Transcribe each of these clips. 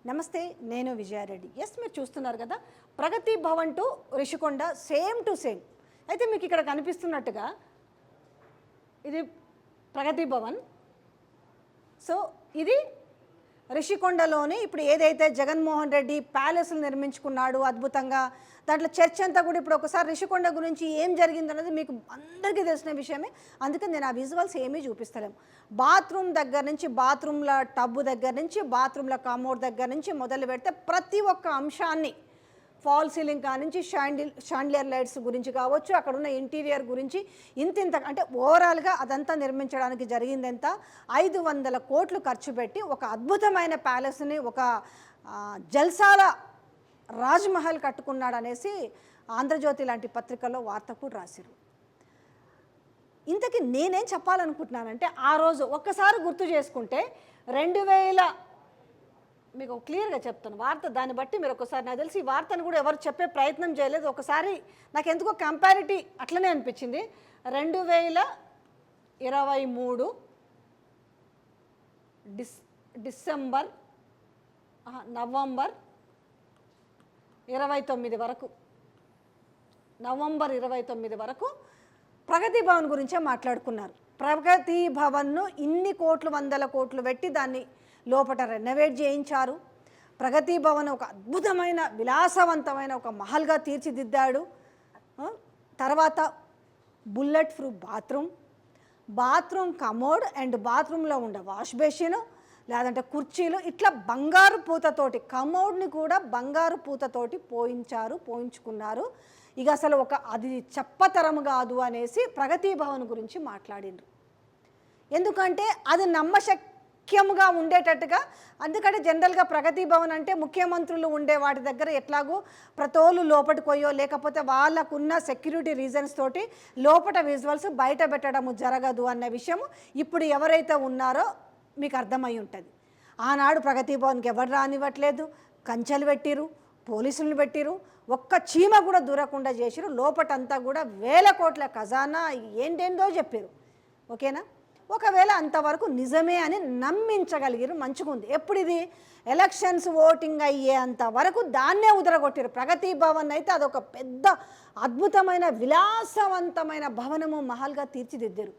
నమస్తే, నేను విజయారెడ్డి. మీరు చూస్తున్నారు కదా, Pragathi Bhavan to Rishikonda same to same. అయితే మీకు ఇక్కడ కనిపిస్తున్నట్టుగా ఇది ప్రగతి భవన్. సో ఇది రిషికొండలోని ఇప్పుడు ఏదైతే జగన్మోహన్ రెడ్డి ప్యాలెస్లు నిర్మించుకున్నాడు అద్భుతంగా, దాంట్లో చర్చ అంతా కూడా ఇప్పుడు ఒకసారి రిషికొండ గురించి ఏం జరిగిందన్నది మీకు అందరికీ తెలిసిన విషయమే. అందుకని నేను ఆ విజువల్స్ ఏమీ చూపిస్తలేము. బాత్రూమ్ దగ్గర నుంచి, బాత్రూమ్ల టబ్బు దగ్గర నుంచి, బాత్రూమ్ల కమోడ్ దగ్గర నుంచి మొదలు పెడితే ప్రతి ఒక్క అంశాన్ని, ఫాల్ సీలింగ్ కానించి షాండ్లియర్ లైట్స్ గురించి కావచ్చు, అక్కడ ఉన్న ఇంటీరియర్ గురించి ఇంత అంటే ఓవరాల్గా అదంతా నిర్మించడానికి జరిగింది ఎంత 500 కోట్లు ఖర్చు పెట్టి ఒక అద్భుతమైన ప్యాలెస్ని, ఒక జల్సాల రాజ్మహల్ కట్టుకున్నాడు అనేసి ఆంధ్రజ్యోతి లాంటి పత్రికల్లో వార్త కూడా రాశారు. ఇంతకీ నేనేం చెప్పాలనుకుంటున్నానంటే, ఆ రోజు ఒక్కసారి గుర్తు చేసుకుంటే 2000 మీకు క్లియర్గా చెప్తాను వార్త, దాన్ని బట్టి మీరు ఒకసారి, నాకు తెలిసి ఈ వార్తను కూడా ఎవరు చెప్పే ప్రయత్నం చేయలేదు. ఒకసారి నాకు ఎందుకో కంపారిటీ అట్లనే అనిపించింది. 2023 నవంబర్ 29 వరకు, నవంబర్ 29 వరకు ప్రగతి భవన్ గురించే మాట్లాడుకున్నారు. ప్రగతి భవన్ను ఇన్ని కోట్లు, 100 కోట్లు పెట్టి దాన్ని లోపల రెనోవేట్ చేయించారు. ప్రగతి భవన్ ఒక అద్భుతమైన విలాసవంతమైన ఒక మహల్గా తీర్చిదిద్దాడు. తర్వాత bullet proof bathroom commode and బాత్రూంలో ఉండే వాష్ బేసిన్, లేదంటే కుర్చీలు, ఇట్లా బంగారు పూతతోటి కమోడ్ని కూడా బంగారు పూతతోటి పోయించుకున్నారు. ఇక అసలు అది చెప్పతరం కాదు అనేసి ప్రగతి భవన్ గురించి మాట్లాడిండ్రు. ఎందుకంటే అది నమ్మశక్యంగా ఉండేటట్టుగా. అందుకంటే జనరల్గా ప్రగతి భవన్ అంటే ముఖ్యమంత్రులు ఉండే వాటి దగ్గర ఎట్లాగో ప్రతోళ్ళు లోపలికి పోయో, లేకపోతే వాళ్ళకున్న సెక్యూరిటీ రీజన్స్ తోటి లోపల విజువల్స్ బయట పెట్టడము జరగదు అన్న విషయం ఇప్పుడు ఎవరైతే ఉన్నారో మీకు అర్థమై ఉంటుంది. ఆనాడు ప్రగతి భవన్కి ఎవరు రానివ్వట్లేదు, కంచెలు పెట్టిరు, పోలీసులను పెట్టిరు, ఒక్క చీమ కూడా దూరకుండా చేసిరు. లోపటంతా కూడా 1000 కోట్ల ఖజానా ఏంటేందో చెప్పారు. ఓకేనా? ఒకవేళ అంతవరకు నిజమే అని నమ్మించగలిగారు, మంచిగుంది. ఎప్పుడు ఇది ఎలక్షన్స్ ఓటింగ్ అయ్యేంత వరకు దాన్నే ఉదరగొట్టారు. ప్రగతి భవన్ అయితే అదొక పెద్ద అద్భుతమైన విలాసవంతమైన భవనము, మహల్గా తీర్చిదిద్దారు.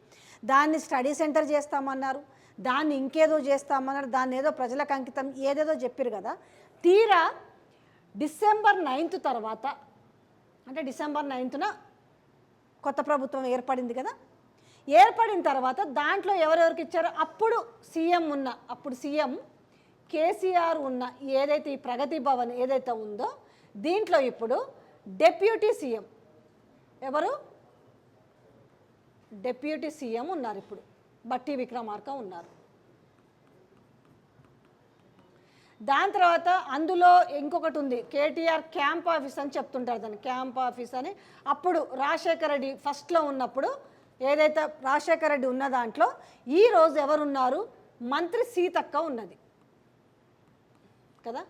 దాన్ని స్టడీ సెంటర్ చేస్తామన్నారు, దాన్ని ఇంకేదో చేస్తామన్నారు, దాన్ని ఏదో ప్రజలకు అంకితం ఏదేదో చెప్పారు కదా. తీరా డిసెంబర్ 9 తర్వాత, అంటే డిసెంబర్ 9న కొత్త ప్రభుత్వం ఏర్పడింది కదా. ఏర్పడిన తర్వాత దాంట్లో ఎవరెవరికి ఇచ్చారో, అప్పుడు సీఎం కేసీఆర్ ఉన్న ఏదైతే ఈ ప్రగతి భవన్ ఏదైతే ఉందో దీంట్లో ఇప్పుడు డిప్యూటీ సీఎం ఉన్నారు. ఇప్పుడు బట్టి విక్రమార్క ఉన్నారు. దాని తర్వాత అందులో ఇంకొకటి ఉంది, కేటీఆర్ క్యాంప్ ఆఫీస్ అని చెప్తుంటారు, దాన్ని క్యాంప్ ఆఫీస్ అని. అప్పుడు రాజశేఖర రెడ్డి ఫస్ట్లో ఉన్నప్పుడు ఏదైతే రాజశేఖర రెడ్డి ఉన్న దాంట్లో ఈరోజు ఎవరున్నారు, మంత్రి సీతక్క ఉన్నది కదా.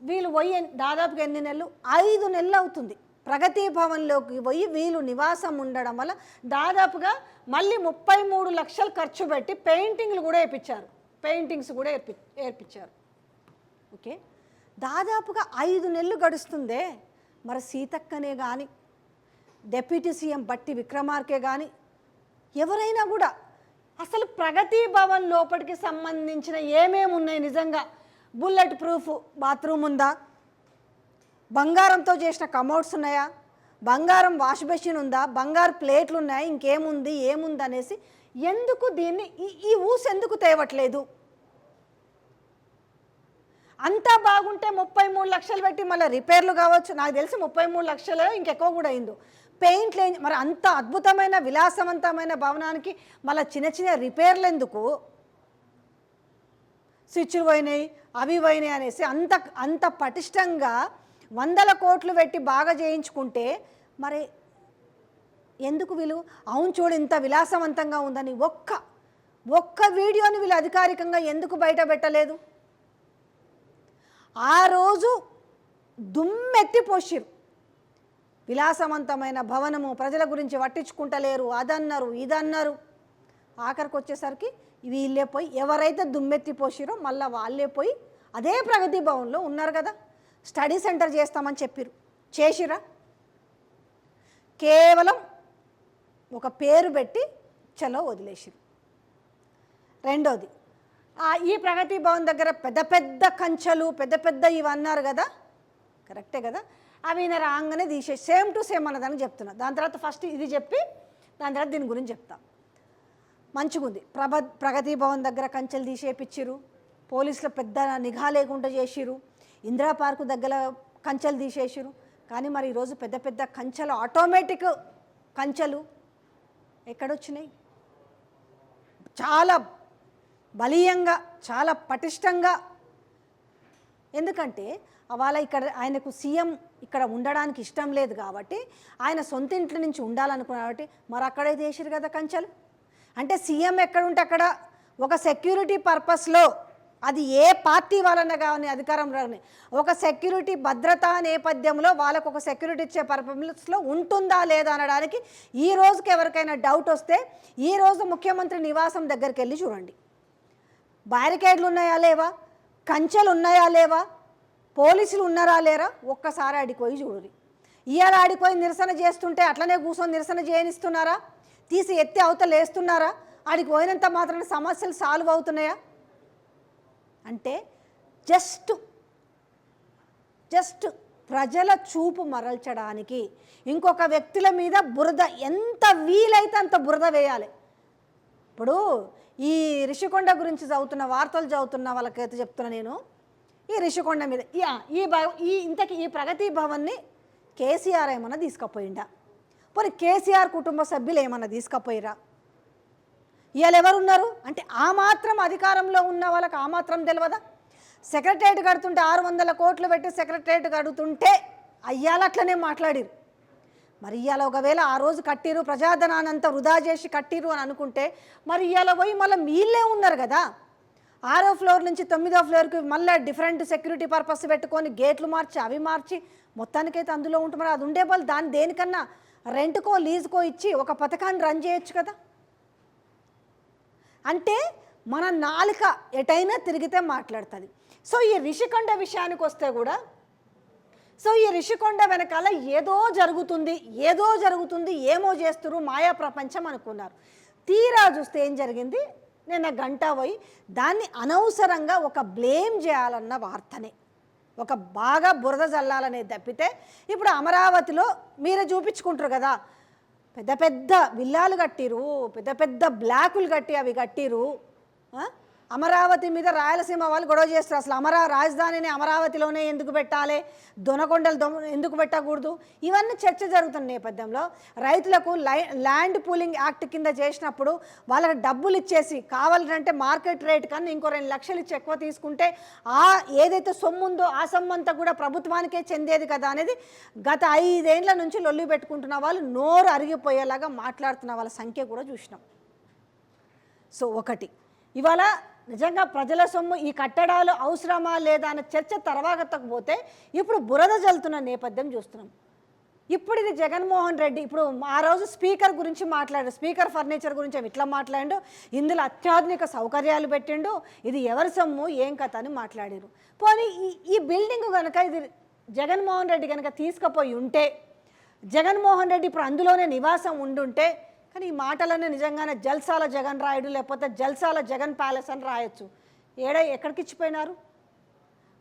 వీళ్ళు పోయి దాదాపుగా ఎన్ని నెలలు, 5 నెలలు అవుతుంది ప్రగతి భవన్లోకి పోయి వీళ్ళు నివాసం ఉండడం వల్ల. దాదాపుగా మళ్ళీ 33 లక్షలు ఖర్చు పెట్టి పెయింటింగ్స్ కూడా ఏర్పించారు. ఓకే, దాదాపుగా 5 నెలలు గడుస్తుందే. మరి సీతక్కనే కానీ, డిప్యూటీ సీఎం బట్టి విక్రమార్కే కానీ, ఎవరైనా కూడా అసలు ప్రగతి భవన్ లోపలికి సంబంధించిన ఏమేమి ఉన్నాయి, నిజంగా బుల్లెట్ ప్రూఫ్ బాత్రూమ్ ఉందా, బంగారంతో చేసిన కమోడ్స్ ఉన్నాయా, బంగారం వాష్ బేసిన్ ఉందా, బంగారు ప్లేట్లు ఉన్నాయా, ఏముంది అనేసి ఎందుకు దీన్ని ఈ ఊసు ఎందుకు తేవట్లేదు? అంతా బాగుంటే 33 లక్షలు పెట్టి మళ్ళీ రిపేర్లు కావచ్చు, నాకు తెలిసి 33 లక్షలు ఇంకెక్కువ కూడా అయిందో. పెయింట్లు మరి అంత అద్భుతమైన విలాసవంతమైన భవనానికి మళ్ళీ చిన్న రిపేర్లు ఎందుకు? స్విచ్లు పోయినాయి, అవి పోయినాయి అనేసి అంత పటిష్టంగా 100 కోట్లు పెట్టి బాగా చేయించుకుంటే మరి ఎందుకు వీళ్ళు, అవును చూడు ఇంత విలాసవంతంగా ఉందని ఒక్క వీడియోని వీళ్ళు అధికారికంగా ఎందుకు బయట పెట్టలేదు? ఆ రోజు దుమ్మెత్తి పోసిరు, విలాసవంతమైన భవనము, ప్రజల గురించి పట్టించుకుంటలేరు, అదన్నారు ఇదన్నారు. ఆఖరికి వచ్చేసరికి వీళ్ళే పోయి ఎవరైతే దుమ్మెత్తి పోసిరో మళ్ళీ వాళ్ళే పోయి అదే ప్రగతి భవన్లో ఉన్నారు కదా, స్టడీ సెంటర్ చేస్తామని చెప్పారు, చేసిరా? కేవలం ఒక పేరు పెట్టి చలో వదిలేసిరు. రెండోది, ఈ ప్రగతి భవన్ దగ్గర పెద్ద పెద్ద కంచెలు పెద్ద పెద్ద ఇవి అన్నారు కదా, కరెక్టే కదా, అవి ఈయన రాగానే తీసేసి సేమ్ టు సేమ్ అన్నదానికి చెప్తున్నా. దాని తర్వాత ఫస్ట్ ఇది చెప్పి దాని తర్వాత దీని గురించి చెప్తా. మంచిగుంది. ప్రగతి భవన్ దగ్గర కంచెలు తీసేపిచ్చిరు, పోలీసులు పెద్ద నిఘా లేకుండా చేసిరు, ఇందిరా పార్కు దగ్గర కంచెలు తీసేసిరు. కానీ మరి ఈరోజు పెద్ద పెద్ద కంచెలు, ఆటోమేటిక్ కంచెలు ఎక్కడొచ్చినాయి? చాలా బలీయంగా, చాలా పటిష్టంగా. ఎందుకంటే అవాళ ఇక్కడ ఆయనకు సీఎం ఇక్కడ ఉండడానికి ఇష్టం లేదు కాబట్టి, ఆయన సొంత ఇంటి నుంచి ఉండాలనుకున్నారు కాబట్టి మరి అక్కడే చేసిరు కదా కంచెలు. అంటే సీఎం ఎక్కడుంటే అక్కడ ఒక సెక్యూరిటీ పర్పస్లో, అది ఏ పార్టీ వాళ్ళన్నా కానీ అధికారంలో ఒక సెక్యూరిటీ భద్రతా నేపథ్యంలో వాళ్ళకు ఒక సెక్యూరిటీ ఇచ్చే పర్పస్లో ఉంటుందా లేదా అనడానికి ఈ రోజుకి ఎవరికైనా డౌట్ వస్తే ఈరోజు ముఖ్యమంత్రి నివాసం దగ్గరికి వెళ్ళి చూడండి. బ్యారికేడ్లు ఉన్నాయా లేవా, కంచెలు ఉన్నాయా లేవా, పోలీసులు ఉన్నారా లేరా, ఒక్కసారి ఆడిపోయి చూడండి. ఇవాళ ఆడిపోయి నిరసన చేస్తుంటే అట్లనే కూర్చొని నిరసన చేయనిస్తున్నారా? తీసి ఎత్తి అవతల వేస్తున్నారా? ఆడికి పోయినంత మాత్రాన సమస్యలు సాల్వ్ అవుతున్నాయా? అంటే జస్ట్ ప్రజల చూపు మరల్చడానికి ఇంకొక వ్యక్తుల మీద బురద, ఎంత వీలైతే అంత బురద వేయాలి. ఇప్పుడు ఈ రిషికొండ గురించి చదువుతున్న వార్తలు చదువుతున్న వాళ్ళకైతే చెప్తున్నా నేను, ఈ రిషికొండ మీద ఇంతకీ ఈ ప్రగతి భవన్ని కేసీఆర్ ఏమన్నా తీసుకుపోయిండా? పోనీ కేసీఆర్ కుటుంబ సభ్యులు ఏమన్నా తీసుకుపోయిరా? ఇవాళ ఎవరున్నారు అంటే ఆ మాత్రం అధికారంలో ఉన్న వాళ్ళకి ఆ మాత్రం తెలియదా? సెక్రటరేట్ కడుతుంటే 600 కోట్లు పెట్టి సెక్రటరేట్ కడుతుంటే అయ్యాల అట్లనే మాట్లాడిరు. మరి ఇవాళ ఒకవేళ ఆ రోజు కట్టిరు, ప్రజాధనానంతా వృధా చేసి కట్టిరు అని అనుకుంటే మరి ఇవాళ పోయి మళ్ళీ వీళ్ళే ఉన్నారు కదా, 6వ ఫ్లోర్ నుంచి 9వ ఫ్లోర్కి మళ్ళీ డిఫరెంట్ సెక్యూరిటీ పర్పస్ పెట్టుకొని గేట్లు మార్చి అవి మార్చి మొత్తానికైతే అందులో ఉంటున్నారు. అది ఉండే వాళ్ళు దాన్ని దేనికన్నా రెంట్కో లీజుకో ఇచ్చి ఒక పథకాన్ని రన్ చేయొచ్చు కదా. అంటే మన నాలుక ఎటైనా తిరిగితే మాట్లాడుతుంది. సో ఈ రిషికొండ విషయానికి వస్తే కూడా, సో ఈ రిషికొండ వెనకాల ఏదో జరుగుతుంది, ఏమో చేస్తున్నారు, మాయా ప్రపంచం అనుకున్నారు. తీరా చూస్తే ఏం జరిగింది? నిన్న గంట పోయి దాన్ని అనవసరంగా ఒక బ్లేమ్ చేయాలన్న వార్తనే, ఒక బాగా బురద జల్లాలనేది తప్పితే, ఇప్పుడు అమరావతిలో మీరే చూపించుకుంటారు కదా, పెద్ద పెద్ద విల్లాలు కట్టిరు, పెద్ద పెద్ద బ్లాకులు కట్టి అవి కట్టిరు. అమరావతి మీద రాయలసీమ వాళ్ళు గొడవ చేస్తారు. అసలు రాజధానిని అమరావతిలోనే ఎందుకు పెట్టాలి, దొనకొండలు ఎందుకు పెట్టకూడదు, ఇవన్నీ చర్చ జరుగుతున్న నేపథ్యంలో రైతులకు ల్యాండ్ పూలింగ్ యాక్ట్ కింద చేసినప్పుడు వాళ్ళకి డబ్బులు ఇచ్చేసి కావాలంటే మార్కెట్ రేట్ కన్నా ఇంకో 2 లక్షలు ఇచ్చి ఎక్కువ తీసుకుంటే ఏదైతే సొమ్ము ఉందో ఆ సొమ్ము అంతా కూడా ప్రభుత్వానికే చెందేది కదా అనేది గత 5 ఏళ్ల నుంచి లొల్లి పెట్టుకుంటున్న వాళ్ళు నోరు అరిగిపోయేలాగా మాట్లాడుతున్న వాళ్ళ సంఖ్య కూడా చూసినాం. సో ఒకటి, ఇవాళ నిజంగా ప్రజల సొమ్ము ఈ కట్టడాలు అవసరమా లేదా అన్న చర్చ తర్వాతకు పోతే ఇప్పుడు బురద జల్లుతున్న నేపథ్యం చూస్తున్నాం. ఇప్పుడు ఇది జగన్మోహన్ రెడ్డి ఇప్పుడు ఆ రోజు స్పీకర్ గురించి మాట్లాడారు, స్పీకర్ ఫర్నిచర్ గురించి ఇట్లా మాట్లాడిండు, ఇందులో అత్యాధునిక సౌకర్యాలు పెట్టిండు, ఇది ఎవరి సొమ్ము ఏం కథ అని మాట్లాడారు. పోనీ ఈ బిల్డింగ్ కనుక ఇది జగన్మోహన్ రెడ్డి కనుక తీసుకుపోయి ఉంటే, జగన్మోహన్ రెడ్డి ఇప్పుడు అందులోనే నివాసం ఉండుంటే, కానీ ఈ మాటలన్నీ నిజంగానే జల్సాల జగన్ రాయుడు లేకపోతే జల్సాల జగన్ ప్యాలెస్ అని రాయొచ్చు. ఎక్కడికి ఇచ్చిపోయినారు?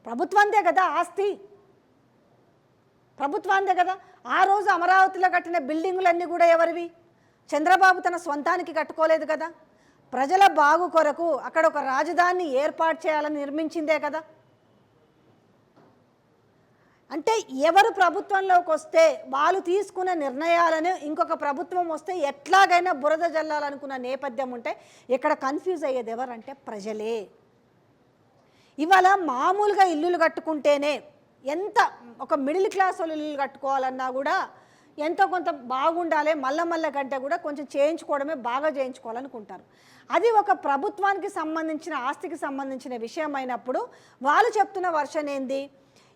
ప్రభుత్వాందే కదా ఆస్తి, ప్రభుత్వాందే కదా. ఆ రోజు అమరావతిలో కట్టిన బిల్డింగులన్నీ కూడా ఎవరివి? చంద్రబాబు తన స్వంతానికి కట్టుకోలేదు కదా, ప్రజల బాగు కొరకు అక్కడ ఒక రాజధానిని ఏర్పాటు చేయాలని నిర్మించిందే కదా. అంటే ఎవరు ప్రభుత్వంలోకి వస్తే వాళ్ళు తీసుకున్న నిర్ణయాలను ఇంకొక ప్రభుత్వం వస్తే ఎట్లాగైనా బురద జల్లాలనుకున్న నేపథ్యం ఉంటే ఇక్కడ కన్ఫ్యూజ్ అయ్యేది ఎవరంటే ప్రజలే. ఇవాళ మామూలుగా ఇల్లులు కట్టుకుంటేనే ఎంత ఒక మిడిల్ క్లాస్ వాళ్ళు ఇల్లు కట్టుకోవాలన్నా కూడా ఎంతో కొంత బాగుండాలి, మళ్ళా కంటే కూడా కొంచెం చేయించుకోవడమే బాగా చేయించుకోవాలనుకుంటారు. అది ఒక ప్రభుత్వానికి సంబంధించిన ఆస్తికి సంబంధించిన విషయం అయినప్పుడు వాళ్ళు చెప్తున్న వర్షన్ ఏంది?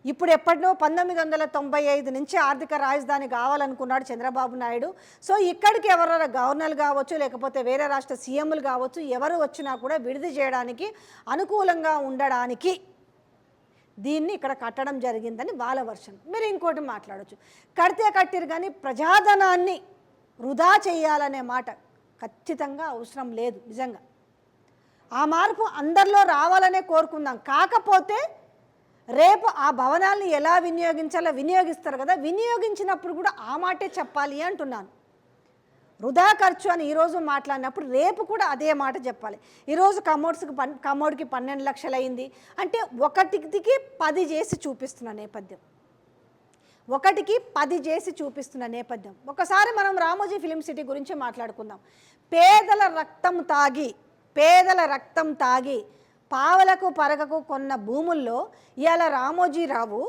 ఇప్పుడు ఎప్పటినో 1995 నుంచి ఆర్థిక రాజధాని కావాలనుకున్నాడు చంద్రబాబు నాయుడు. సో ఇక్కడికి ఎవరైనా గవర్నర్లు కావచ్చు లేకపోతే వేరే రాష్ట్ర సీఎంలు కావచ్చు ఎవరు వచ్చినా కూడా విడుదల చేయడానికి అనుకూలంగా ఉండడానికి దీన్ని ఇక్కడ కట్టడం జరిగిందని వాళ్ళ వర్షన్. మీరు ఇంకోటి మాట్లాడచ్చు, కడితే కట్టిరు కానీ ప్రజాధనాన్ని వృధా చేయాలనే మాట ఖచ్చితంగా అవసరం లేదు. నిజంగా ఆ మార్పు అందరిలో రావాలనే కోరుకుందాం. కాకపోతే రేపు ఆ భవనాల్ని ఎలా వినియోగించాలో వినియోగిస్తారు కదా, వినియోగించినప్పుడు కూడా ఆ మాటే చెప్పాలి అంటున్నాను. వృధా ఖర్చు అని ఈరోజు మాట్లాడినప్పుడు రేపు కూడా అదే మాట చెప్పాలి. ఈరోజు కమోడ్కి 12 లక్షలు అయింది అంటే ఒకటికి 10 చేసి చూపిస్తున్న నేపథ్యం, ఒకటికి 10 చేసి చూపిస్తున్న నేపథ్యం. ఒకసారి మనం రామోజీ ఫిలిం సిటీ గురించి మాట్లాడుకుందాం. పేదల రక్తం తాగి పావలకు పరగకు కొన్న భూముల్లో ఇవాళ రామోజీరావు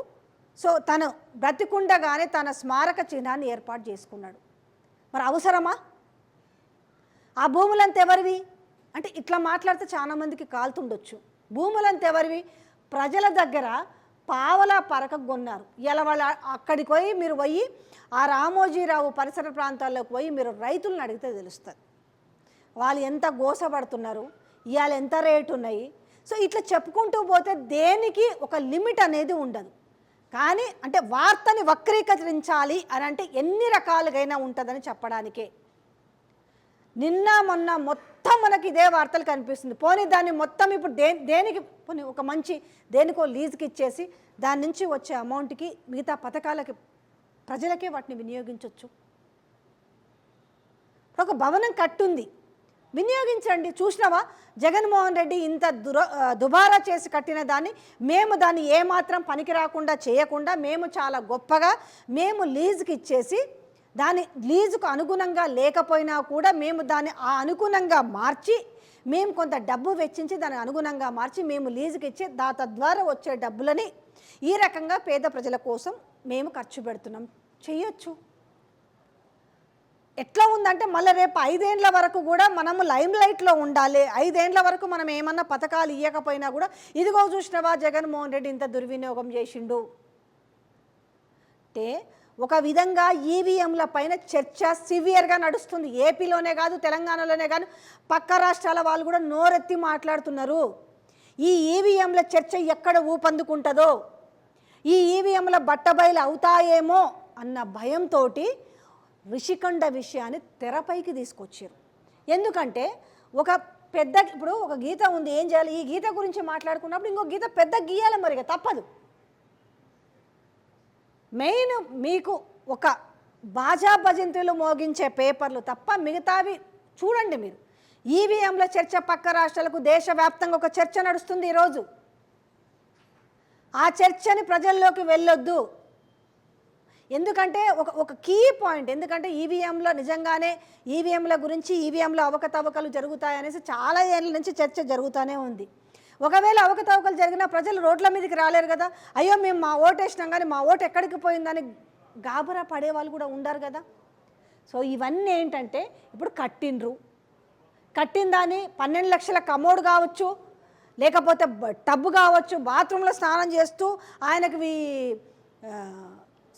తను బ్రతికుండగానే తన స్మారక చిహ్నాన్ని ఏర్పాటు చేసుకున్నాడు. మరి అవసరమా? ఆ భూములంతా ఎవరివి అంటే ఇట్లా మాట్లాడితే చాలామందికి కాలుతుండొచ్చు. భూములంతా ఎవరివి? ప్రజల దగ్గర పావలా పరకకు కొన్నారు. ఇలా వాళ్ళ అక్కడికి పోయి మీరు పోయి ఆ రామోజీరావు పరిసర ప్రాంతాల్లోకి పోయి మీరు రైతులను అడిగితే తెలుస్తుంది వాళ్ళు ఎంత గోసపడుతున్నారు, ఇవాళ ఎంత రేటు ఉన్నాయి. ఇట్లా చెప్పుకుంటూ పోతే దేనికి ఒక లిమిట్ అనేది ఉండదు. కానీ అంటే వార్తని వక్రీకరించాలి అని అంటే ఎన్ని రకాలుగైనా ఉంటుందని చెప్పడానికే. నిన్న మొన్న మొత్తం మనకి ఇదే వార్తలు కనిపిస్తుంది. పోనీ దాన్ని మొత్తం ఇప్పుడు దేనికి పోనీ ఒక మంచి దేనికో లీజుకి ఇచ్చేసి దాని నుంచి వచ్చే అమౌంట్కి మిగతా పథకాలకి ప్రజలకే వాటిని వినియోగించవచ్చు. ఒక భవనం కట్టుంది, వినియోగించండి. చూసినావా జగన్మోహన్ రెడ్డి ఇంత దుబారా చేసి కట్టిన దాన్ని మేము దాన్ని ఏమాత్రం పనికి రాకుండా చేయకుండా మేము చాలా గొప్పగా మేము లీజుకి ఇచ్చేసి దాని లీజుకు అనుగుణంగా లేకపోయినా కూడా మేము దాన్ని ఆ అనుగుణంగా మార్చి మేము కొంత డబ్బు వెచ్చించి దాని అనుగుణంగా మార్చి మేము లీజుకి ఇచ్చి తద్వారా వచ్చే డబ్బులని ఈ రకంగా పేద ప్రజల కోసం మేము ఖర్చు పెడుతున్నాం. చేయొచ్చు. ఎట్లా ఉందంటే మళ్ళీ రేపు 5 ఏళ్ల వరకు కూడా మనము లైమ్ లైట్లో ఉండాలి. 5 ఏళ్ల వరకు మనం ఏమన్నా పథకాలు ఇవ్వకపోయినా కూడా ఇదిగో చూసినవా జగన్మోహన్ రెడ్డి ఇంత దుర్వినియోగం చేసిండు అంటే ఒక విధంగా ఈవీఎంల పైన చర్చ సివియర్గా నడుస్తుంది. ఏపీలోనే కాదు, తెలంగాణలోనే కాదు, పక్క రాష్ట్రాల వాళ్ళు కూడా నోరెత్తి మాట్లాడుతున్నారు. ఈ ఈవీఎంల చర్చ ఎక్కడ ఊపందుకుంటుందో, ఈ ఈవీఎంల బట్టబయలు అవుతాయేమో అన్న భయంతో రిషికొండ విషయాన్ని తెరపైకి తీసుకొచ్చారు. ఎందుకంటే ఇప్పుడు ఒక గీత ఉంది, ఏం చేయాలి? ఈ గీత గురించి మాట్లాడుకున్నప్పుడు ఇంకో గీత పెద్ద గీయాలి, మరిగా తప్పదు. మెయిన్ మీకు ఒక బాజా భజంతులు మోగించే పేపర్లు తప్ప మిగతావి చూడండి మీరు. ఈవీఎంల చర్చ పక్క రాష్ట్రాలకు దేశవ్యాప్తంగా ఒక చర్చ నడుస్తుంది ఈరోజు. ఆ చర్చని ప్రజల్లోకి వెళ్ళొద్దు. ఎందుకంటే ఒక కీ పాయింట్, ఎందుకంటే ఈవీఎంలో నిజంగానే ఈవీఎంల గురించి ఈవీఎంలో అవకతవకలు జరుగుతాయనేసి చాలా ఏళ్ళ నుంచి చర్చ జరుగుతూనే ఉంది. ఒకవేళ అవకతవకలు జరిగినా ప్రజలు రోడ్ల మీదకి రాలేరు కదా, అయ్యో మేము మా ఓటు వేసినాం కానీ మా ఓటు ఎక్కడికి పోయిందని గాబరా పడే వాళ్ళు కూడా ఉండరు కదా. ఇవన్నీ ఏంటంటే ఇప్పుడు కట్టిన దాన్ని 12 లక్షల కమోడ్ కావచ్చు, లేకపోతే టబ్బు కావచ్చు, బాత్రూంలో స్నానం చేస్తూ ఆయనకి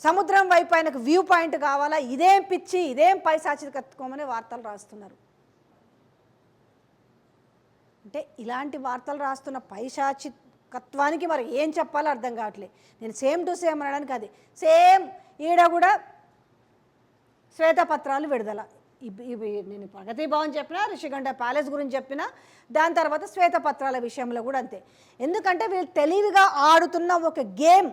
సముద్రం వైపు ఆయనకు వ్యూ పాయింట్ కావాలా, ఇదేం పిచ్చి, ఇదేం పైశాచికత్వమని వార్తలు రాస్తున్నారు. అంటే ఇలాంటి వార్తలు రాస్తున్న పైశాచికత్వానికి మరి ఏం చెప్పాలో అర్థం కావట్లేదు. నేను సేమ్ టు సేమ్ అనడానికి అది సేమ్ ఈడ కూడా శ్వేతపత్రాలు విడుదల. ఇవి నేను ప్రగతి భవన్ చెప్పినా, రిషికొండ ప్యాలెస్ గురించి చెప్పినా, దాని తర్వాత శ్వేతపత్రాల విషయంలో కూడా అంతే. ఎందుకంటే వీళ్ళు తెలివిగా ఆడుతున్న ఒక గేమ్.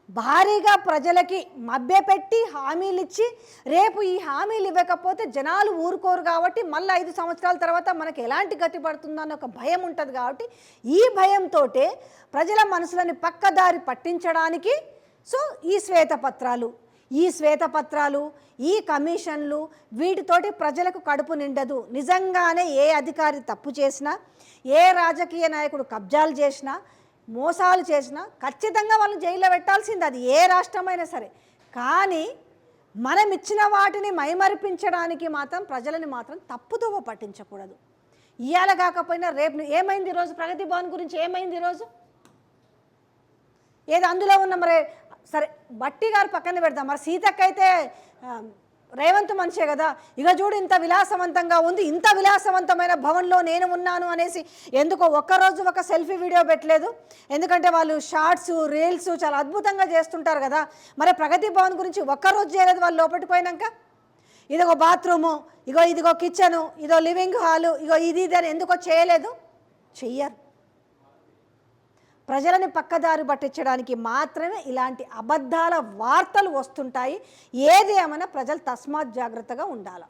భారీగా ప్రజలకి మభ్యపెట్టి హామీలు ఇచ్చి రేపు ఈ హామీలు ఇవ్వకపోతే జనాలు ఊరుకోరు కాబట్టి మళ్ళీ 5 సంవత్సరాల తర్వాత మనకి ఎలాంటి గతి పడుతుందన్న ఒక భయం ఉంటుంది. కాబట్టి ఈ భయంతో ప్రజల మనసులని పక్కదారి పట్టించడానికి ఈ శ్వేతపత్రాలు ఈ కమిషన్లు వీటితోటి ప్రజలకు కడుపు నిండదు. నిజంగానే ఏ అధికారి తప్పు చేసినా, ఏ రాజకీయ నాయకుడు కబ్జాలు చేసినా, మోసాలు చేసినా ఖచ్చితంగా వాళ్ళని జైల్లో పెట్టాల్సింది, అది ఏ రాష్ట్రమైనా సరే. కానీ మనం ఇచ్చిన వాటిని మైమరిపించడానికి మాత్రం ప్రజలని మాత్రం తప్పుదోవ పట్టించకూడదు. ఇవాళ కాకపోయినా రేపు ఏమైంది? ఈరోజు ప్రగతి భవన్ గురించి ఏమైంది? ఈరోజు ఏదో అందులో ఉన్న మరి సరే బట్టి గారు పక్కన పెడతాం, మరి సీతక్క అయితే రేవంత్ మనిషే కదా, ఇక చూడు ఇంత విలాసవంతంగా ఉంది, ఇంత విలాసవంతమైన భవన్లో నేను ఉన్నాను అనేసి ఎందుకో ఒక్కరోజు ఒక సెల్ఫీ వీడియో పెట్టలేదు? ఎందుకంటే వాళ్ళు షార్ట్స్ రీల్స్ చాలా అద్భుతంగా చేస్తుంటారు కదా. మరి ప్రగతి భవన్ గురించి ఒక్కరోజు చేయలేదు వాళ్ళు లోపలికి పోయినాక? ఇదిగో బాత్రూము, ఇదిగో కిచెను, ఇదో లివింగ్ హాలు, ఇది అని ఎందుకో చేయలేదు? చెయ్యరు. ప్రజలని పక్కదారి పట్టించడానికి మాత్రమే ఇలాంటి అబద్ధాల వార్తలు వస్తుంటాయి. ఏది ఏమైనా ప్రజలు తస్మాత్ జాగ్రత్తగా ఉండాలి.